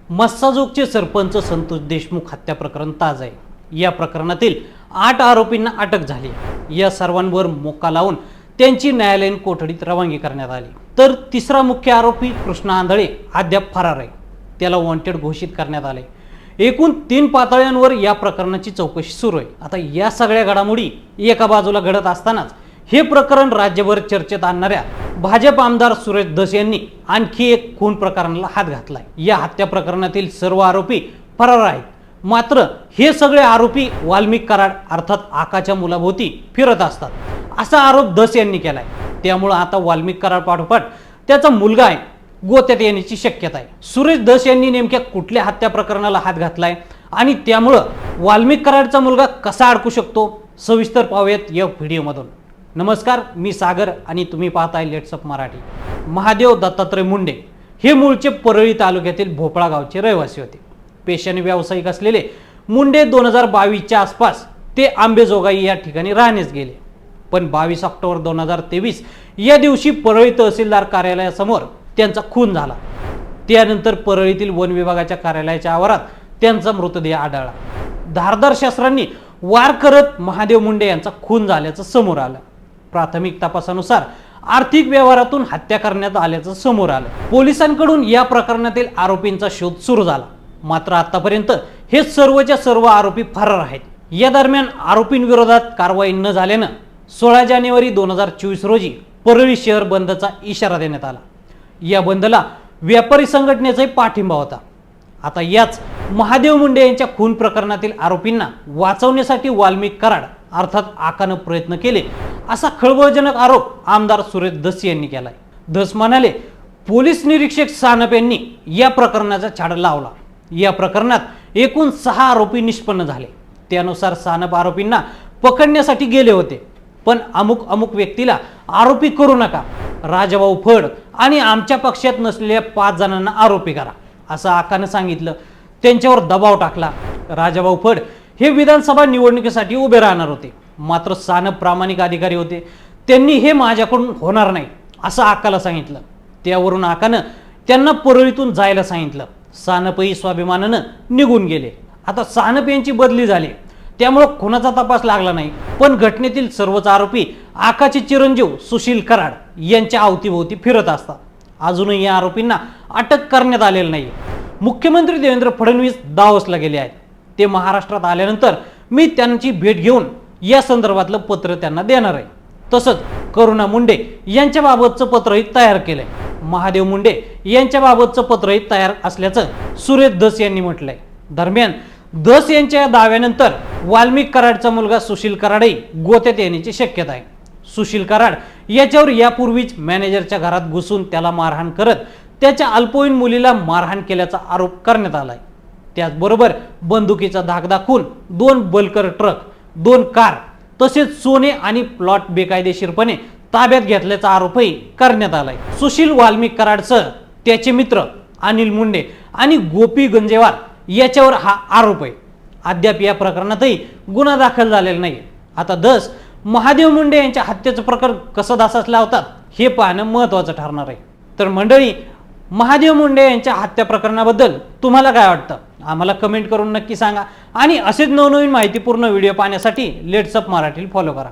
मस्साजोगचे सरपंच संतोष देशमुख हत्या प्रकरण ताज आहे। या प्रकरणातील 8 आरोपींना अटक झाली। या सर्वांवर मोक्का लावून त्यांची न्यायालयीन कोठडीत रवानगी करण्यात आली। तर तिसरा मुख्य आरोपी कृष्णा आंधळे अद्याप फरार आहे। त्याला वॉन्टेड घोषित करण्यात आले। एकूण 3 पातळ्यांवर या प्रकरणाची चौकशी सुरू आहे। आता या सगळ्या घडामोडी एका बाजूला घडत असतानाच हे प्रकरण राज्यभर चर्चेत आणणाऱ्या भाजप आमदार सुरेश धस यांनी आणखी एक खून प्रकरणाला हात घातलाय। या हत्या प्रकरणातील सर्व आरोपी फरार आहेत, मात्र हे सगळे आरोपी वाल्मिक कराड अर्थात आकाच्या मुलाभोवती फिरत असतात असा आरोप धस यांनी केलाय। त्यामुळे आता वाल्मिक कराड पाठोपाठ त्याचा मुलगा आहे गोत्यात येण्याची शक्यता आहे। सुरेश धस यांनी नेमक्या कुठल्या हत्या प्रकरणाला हात घातलाय आणि त्यामुळे वाल्मिक कराडचा मुलगा कसा अडकू शकतो, सविस्तर पाहूयात या व्हिडिओमधून। नमस्कार, मी सागर आणि तुम्ही पाहताय लेट्स अप मराठी। महादेव दत्तात्रय मुंडे हे मूळचे परळी तालुक्यातील भोपळा गावचे रहिवासी होते। पेशाने व्यावसायिक असलेले मुंडे 2022च्या आसपास ते आंबेजोगाई या ठिकाणी राहण्यास गेले। पण 22 ऑक्टोबर 2023 या दिवशी परळी तहसीलदार कार्यालयासमोर त्यांचा खून झाला। त्यानंतर परळीतील वन विभागाच्या कार्यालयाच्या आवारात त्यांचा मृतदेह आढळला। धारदार शस्त्रांनी वार करत महादेव मुंडे यांचा खून झाल्याचं समोर आलं। प्राथमिक तपासानुसार आर्थिक व्यवहारातून हत्या करण्यात आल्याचं समोर आलं। पोलिसांकडून या प्रकरणातील आरोपींचा शोध सुरू झाला, मात्र आतापर्यंत हे सर्वच्या सर्व आरोपी फरार आहेत। या दरम्यान आरोपींविरोधात कारवाई न झाल्यानं 16 जानेवारी 2024 रोजी परळी शहर बंदचा इशारा देण्यात आला। या बंदला व्यापारी संघटनेचाही पाठिंबा होता। आता याच महादेव मुंडे यांच्या खून प्रकरणातील आरोपींना वाचवण्यासाठी वाल्मिक कराड अर्थात आकानं प्रयत्न केले असा खळबळजनक आरोप आमदार सुरेश धस यांनी केलाय। धस म्हणाले, पोलीस निरीक्षक सानप यांनी या प्रकरणाचा छाडा लावला। या प्रकरणात एकूण 6 आरोपी निष्पन्न झाले। त्यानुसार सानप आरोपींना पकडण्यासाठी गेले होते, पण अमुक व्यक्तीला आरोपी करू नका, राजाभाऊ फड आणि आमच्या पक्षात नसलेल्या 5 जणांना आरोपी करा असं आकानं सांगितलं। त्यांच्यावर दबाव टाकला। राजाभाऊ फड हे विधानसभा निवडणुकीसाठी उभे राहणार होते, मात्र सानप प्रामाणिक अधिकारी होते। त्यांनी हे माझ्याकडून होणार नाही असं आकाला सांगितलं। त्यावरून आकानं त्यांना परळीतून जायला सांगितलं। सानपही स्वाभिमानानं निघून गेले। आता सानप यांची बदली झाली, त्यामुळे खुनाचा तपास लागला नाही, पण घटनेतील सर्वच आरोपी आकाचे चिरंजीव सुशील कराड यांच्या अवतीभोवती फिरत असतात। अजूनही या आरोपींना अटक करण्यात आलेली नाही। मुख्यमंत्री देवेंद्र फडणवीस दावोसला गेले आहेत। ते महाराष्ट्रात आल्यानंतर मी त्यांची भेट घेऊन या संदर्भातलं पत्र त्यांना देणार आहे। तसंच करुणा मुंडे यांच्या बाबतचं पत्रही तयार केलंय। महादेव मुंडे यांच्या बाबतचं पत्रही तयार असल्याचं सुरेश धस यांनी म्हटलंय। दरम्यान धस यांच्या दाव्यानंतर वाल्मिक कराडचा मुलगा सुशील कराडही गोत्यात येण्याची शक्यता आहे। सुशील कराड याच्यावर यापूर्वीच मॅनेजरच्या घरात घुसून त्याला मारहाण करत त्याच्या अल्पवयीन मुलीला मारहाण केल्याचा आरोप करण्यात आलाय। त्याचबरोबर बंदुकीचा धाक दाखवून 2 बल्कर ट्रक, 2 कार तसेच सोने आणि प्लॉट बेकायदेशीरपणे ताब्यात घेतल्याचा आरोपही करण्यात आलाय। सुशील वाल्मिक कराडसह त्याचे मित्र अनिल मुंडे आणि गोपी गंजेवार याच्यावर हा आरोप आहे। अद्याप या प्रकरणातही गुन्हा दाखल झालेला नाही। आता धस महादेव मुंडे यांच्या हत्येचं प्रकरण कसं धासास लावतात हे पाहणं महत्त्वाचं ठरणार आहे। तर मंडळी, महादेव मुंडे यांच्या हत्या प्रकरणाबद्दल तुम्हाला काय वाटतं आम्हाला कमेंट करून नक्की सांगा आणि असेच नवनवीन माहितीपूर्ण व्हिडिओ पाहण्यासाठी लेट्स अप मराठीला फॉलो करा।